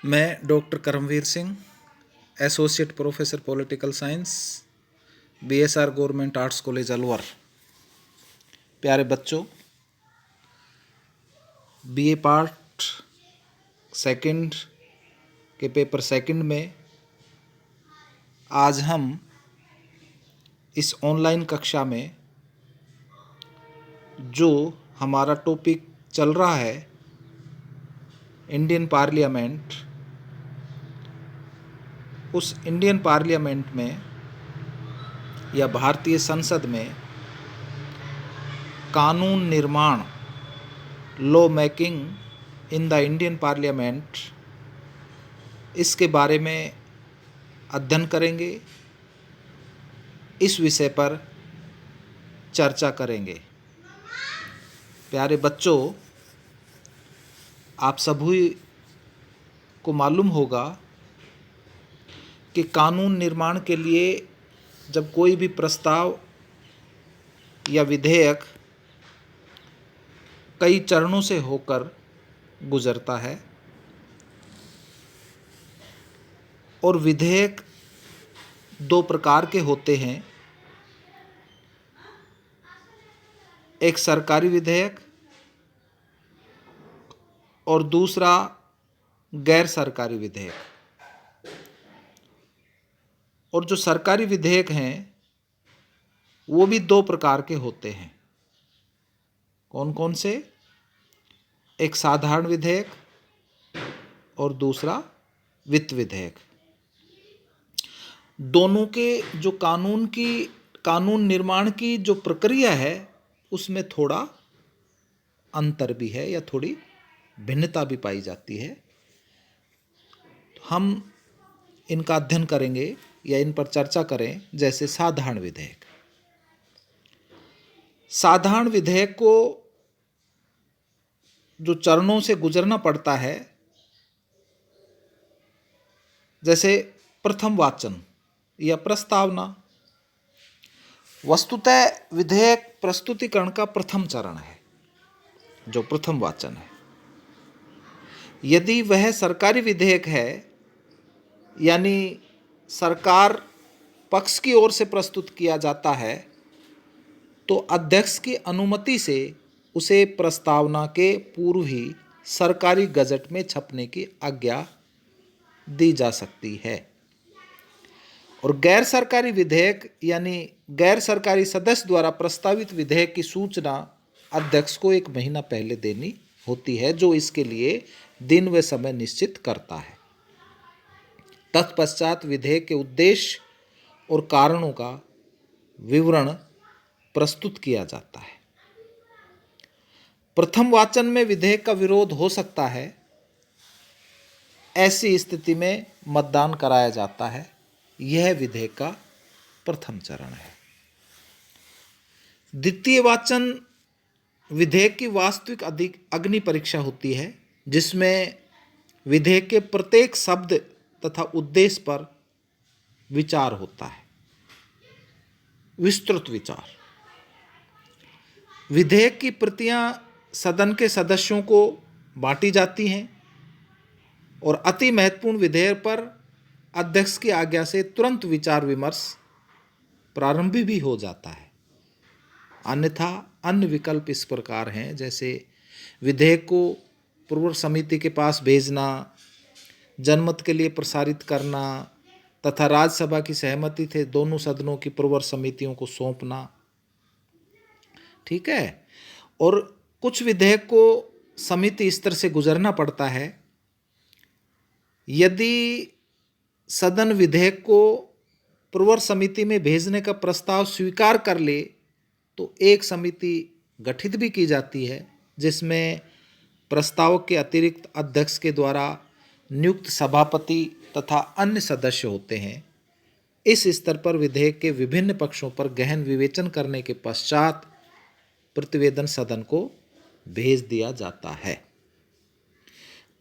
मैं doctor Karamvir Singh, associate professor political science, BSR government arts college Alwar. प्यारे बच्चों, बीए पार्ट सेकंड के पेपर सेकंड में आज हम इस ऑनलाइन कक्षा में जो हमारा टॉपिक चल रहा है इंडियन पार्लियामेंट, उस इंडियन पार्लियामेंट में या भारतीय संसद में कानून निर्माण, law making in the Indian parliament, इसके बारे में अध्ययन करेंगे। इस विषय पर चर्चा करेंगे। प्यारे बच्चों, आप सभी को मालूम होगा कि कानून निर्माण के लिए जब कोई भी प्रस्ताव या विधेयक कई चरणों से होकर गुजरता है और विधेयक दो प्रकार के होते हैं, एक सरकारी विधेयक और दूसरा गैर सरकारी विधेयक। और जो सरकारी विधेयक हैं वो भी दो प्रकार के होते हैं। कौन कौन से? एक साधारण विधेयक और दूसरा वित्त विधेयक। दोनों के जो कानून निर्माण की जो प्रक्रिया है उसमें थोड़ा अंतर भी है या थोड़ी भिन्नता भी पाई जाती है। हम इनका अध्ययन करेंगे या इन पर चर्चा करें। जैसे साधारण विधेयक। साधारण विधेयक को जो चरणों से गुजरना पड़ता है, जैसे प्रथम वाचन या प्रस्तावना। वस्तुतः विधेयक प्रस्तुतिकरण का प्रथम चरण है, जो प्रथम वाचन है। यदि वह सरकारी विधेयक है, यानी सरकार पक्ष की ओर से प्रस्तुत किया जाता है, तो अध्यक्ष की अनुमति से उसे प्रस्तावना के पूर्व ही सरकारी गजट में छपने की आज्ञा दी जा सकती है। और गैर सरकारी विधेयक यानी गैर सरकारी सदस्य द्वारा प्रस्तावित विधेयक की सूचना अध्यक्ष को 1 महीना पहले देनी होती है, जो इसके लिए दिन व समय निश्चित करता है। तत्पश्चात विधेयक के उद्देश्य और कारणों का विवरण प्रस्तुत किया जाता है। प्रथम वाचन में विधेयक का विरोध हो सकता है। ऐसी स्थिति में मतदान कराया जाता है। यह विधेयक का प्रथम चरण है। द्वितीय वाचन विधेयक की वास्तविक अग्नि परीक्षा होती है, जिसमें विधेयक के प्रत्येक शब्द तथा उद्देश्य पर विचार होता है, विस्तृत विचार। विधेयक की प्रतियां सदन के सदस्यों को बांटी जाती हैं और अति महत्वपूर्ण विधेयक पर अध्यक्ष की आज्ञा से तुरंत विचार विमर्श प्रारंभ भी हो जाता है। अन्यथा अन्य विकल्प इस प्रकार हैं, जैसे विधेयक को प्रवर समिति के पास भेजना, जनमत के लिए प्रसारित करना तथा राज्यसभा की सहमति से दोनों सदनों की प्रवर समितियों को सौंपना। ठीक है। और कुछ विधेयक को समिति स्तर से गुजरना पड़ता है। यदि सदन विधेयक को प्रवर समिति में भेजने का प्रस्ताव स्वीकार कर ले तो एक समिति गठित भी की जाती है, जिसमें प्रस्ताव के अतिरिक्त अध्यक्ष के द्वारा नियुक्त सभापति तथा अन्य सदस्य होते हैं। इस स्तर पर विधेयक के विभिन्न पक्षों पर गहन विवेचन करने के पश्चात प्रतिवेदन सदन को भेज दिया जाता है।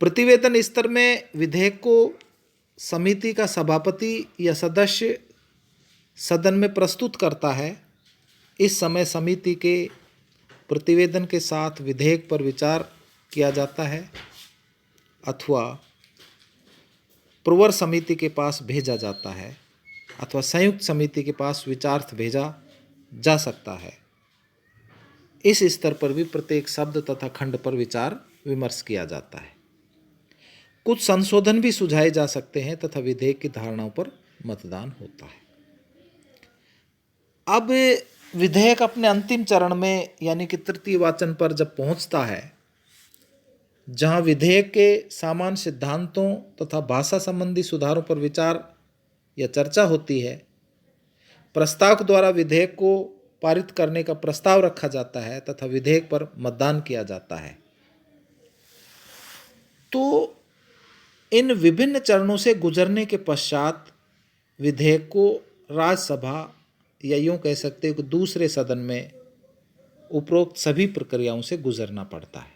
प्रतिवेदन स्तर में विधेयक को समिति का सभापति या सदस्य सदन में प्रस्तुत करता है। इस समय समिति के प्रतिवेदन के साथ विधेयक पर विचार किया जाता है अथवा प्रवर समिति के पास भेजा जाता है अथवा संयुक्त समिति के पास विचारार्थ भेजा जा सकता है। इस स्तर पर भी प्रत्येक शब्द तथा खंड पर विचार विमर्श किया जाता है। कुछ संशोधन भी सुझाए जा सकते हैं तथा विधेयक की धारणाओं पर मतदान होता है। अब विधेयक अपने अंतिम चरण में यानी कि तृतीय वाचन पर जब पहुंचता है, जहां विधेयक के सामान्य सिद्धांतों तथा भाषा संबंधी सुधारों पर विचार या चर्चा होती है, प्रस्तावक द्वारा विधेयक को पारित करने का प्रस्ताव रखा जाता है तथा विधेयक पर मतदान किया जाता है, तो इन विभिन्न चरणों से गुजरने के पश्चात विधेयक को राज्यसभा या यूं कह सकते हो कि दूसरे सदन में उपरोक्त सभी प्रक्रियाओं से गुजरना पड़ता है।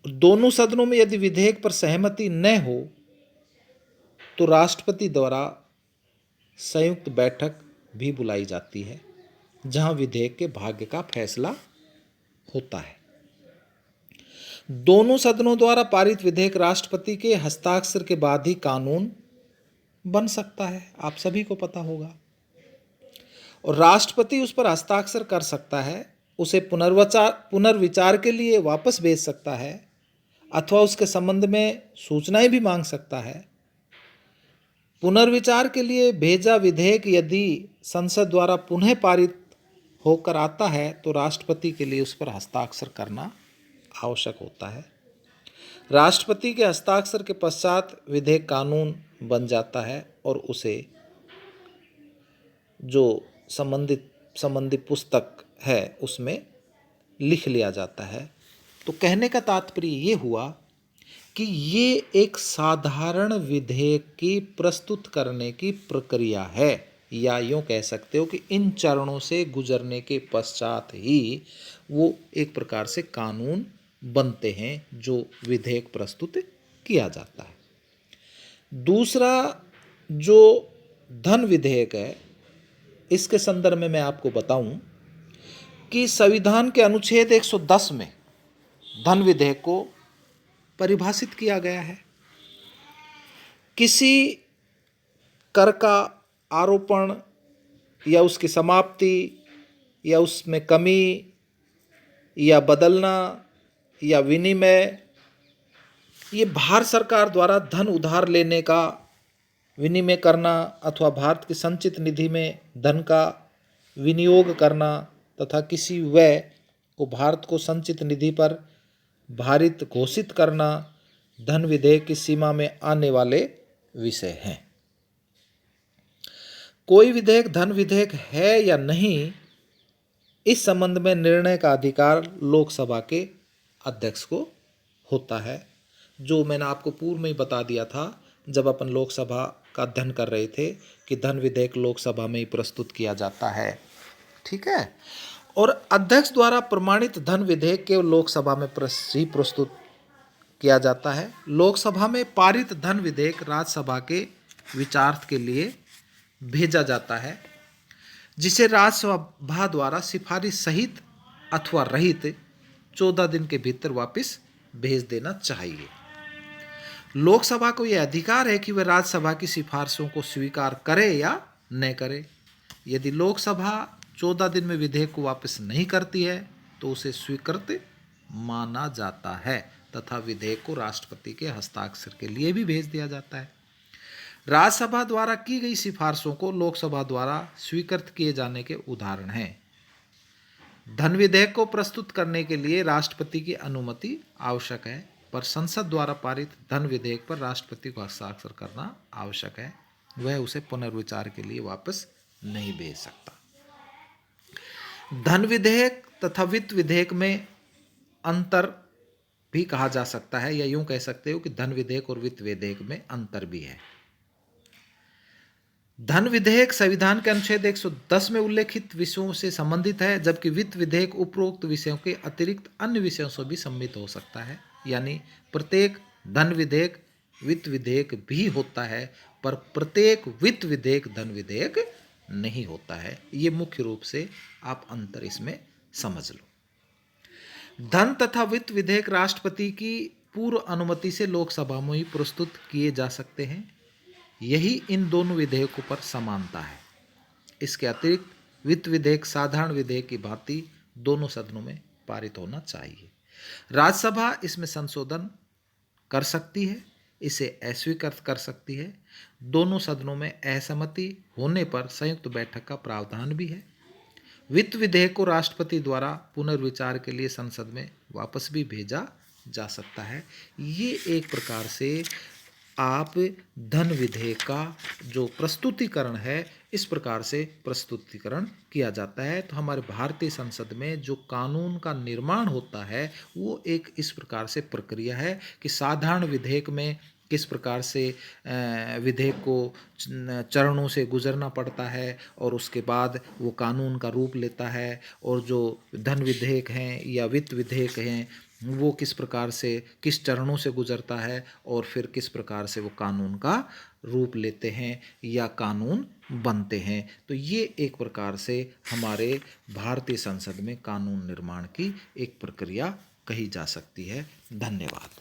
दोनों सदनों में यदि विधेयक पर सहमति न हो तो राष्ट्रपति द्वारा संयुक्त बैठक भी बुलाई जाती है, जहां विधेयक के भाग्य का फैसला होता है। दोनों सदनों द्वारा पारित विधेयक राष्ट्रपति के हस्ताक्षर के बाद ही कानून बन सकता है, आप सभी को पता होगा। और राष्ट्रपति उस पर हस्ताक्षर कर सकता है, उसे पुनर्विचार के लिए वापस भेज सकता है अथवा उसके संबंध में सूचनाएं भी मांग सकता है। पुनर्विचार के लिए भेजा विधेयक यदि संसद द्वारा पुनः पारित होकर आता है तो राष्ट्रपति के लिए उस पर हस्ताक्षर करना आवश्यक होता है। राष्ट्रपति के हस्ताक्षर के पश्चात विधेयक कानून बन जाता है और उसे जो संबंधित पुस्तक है उसमें लिख लिया जाता है। तो कहने का तात्पर्य ये हुआ कि ये एक साधारण विधेयक की प्रस्तुत करने की प्रक्रिया है, या यूँ कह सकते हो कि इन चरणों से गुजरने के पश्चात ही वो एक प्रकार से कानून बनते हैं जो विधेयक प्रस्तुत किया जाता है। दूसरा जो धन विधेयक है, इसके संदर्भ में मैं आपको बताऊं कि संविधान के अनुच्छेद 110 में धन विधेयक को परिभाषित किया गया है। किसी कर का आरोपण या उसकी समाप्ति या उसमें कमी या बदलना या विनिमय, ये भारत सरकार द्वारा धन उधार लेने का विनिमय करना अथवा भारत की संचित निधि में धन का विनियोग करना तथा किसी व्यय को भारत को संचित निधि पर भारित घोषित करना धन विधेयक की सीमा में आने वाले विषय हैं। कोई विधेयक धन विधेयक है या नहीं, इस संबंध में निर्णय का अधिकार लोकसभा के अध्यक्ष को होता है, जो मैंने आपको पूर्व में ही बता दिया था जब अपन लोकसभा का अध्ययन कर रहे थे कि धन विधेयक लोकसभा में ही प्रस्तुत किया जाता है। ठीक है। और अध्यक्ष द्वारा प्रमाणित धन विधेयक के लोकसभा में ही प्रस्तुत किया जाता है। लोकसभा में पारित धन विधेयक राज्यसभा के विचारार्थ के लिए भेजा जाता है, जिसे राज्यसभा द्वारा सिफारिश सहित अथवा रहित 14 दिन के भीतर वापस भेज देना चाहिए। लोकसभा को यह अधिकार है कि वह राज्यसभा की सिफारिशों को स्वीकार करे या न करे। यदि लोकसभा 14 दिन में विधेयक को वापस नहीं करती है तो उसे स्वीकृत माना जाता है तथा विधेयक को राष्ट्रपति के हस्ताक्षर के लिए भी भेज दिया जाता है। राज्यसभा द्वारा की गई सिफारिशों को लोकसभा द्वारा स्वीकृत किए जाने के उदाहरण हैं। धन विधेयक को प्रस्तुत करने के लिए राष्ट्रपति की अनुमति आवश्यक है, पर संसद द्वारा पारित धन विधेयक पर राष्ट्रपति को हस्ताक्षर करना आवश्यक है। वह उसे पुनर्विचार के लिए वापस नहीं भेज सकता। धन विधेयक तथा वित्त विधेयक में अंतर भी कहा जा सकता है, या यूं कह सकते हो कि धन विधेयक और वित्त विधेयक में अंतर भी है। धन विधेयक संविधान के अनुच्छेद 110 में उल्लेखित विषयों से संबंधित है, जबकि वित्त विधेयक उपरोक्त विषयों के अतिरिक्त अन्य विषयों से भी सम्मिलित हो सकता है। यानी प्रत्येक धन विधेयक वित्त विधेयक भी होता है, पर प्रत्येक वित्त विधेयक धन विधेयक नहीं होता है। ये मुख्य रूप से आप अंतर इसमें समझ लो। धन तथा वित्त विधेयक राष्ट्रपति की पूर्व अनुमति से लोकसभा में ही प्रस्तुत किए जा सकते हैं। यही इन दोनों विधेयकों पर समानता है। इसके अतिरिक्त वित्त विधेयक साधारण विधेयक की भांति दोनों सदनों में पारित होना चाहिए। राज्यसभा इसमें संशोधन कर सकती है, इसे अस्वीकृत कर सकती है। दोनों सदनों में असहमति होने पर संयुक्त बैठक का प्रावधान भी है। वित्त विधेयक को राष्ट्रपति द्वारा पुनर्विचार के लिए संसद में वापस भी भेजा जा सकता है। ये एक प्रकार से आप धन विधेयक का जो प्रस्तुतिकरण है, इस प्रकार से प्रस्तुतिकरण किया जाता है। तो हमारे भारतीय संसद में जो कानून का निर्माण होता है वो एक इस प्रकार से प्रक्रिया है कि साधारण विधेयक में किस प्रकार से विधेयक को चरणों से गुजरना पड़ता है और उसके बाद वो कानून का रूप लेता है, और जो धन विधेयक हैं या वित्त विधेयक हैं वो किस प्रकार से किस चरणों से गुजरता है और फिर किस प्रकार से वो कानून का रूप लेते हैं या कानून बनते हैं। तो ये एक प्रकार से हमारे भारतीय संसद में कानून निर्माण की एक प्रक्रिया कही जा सकती है। धन्यवाद।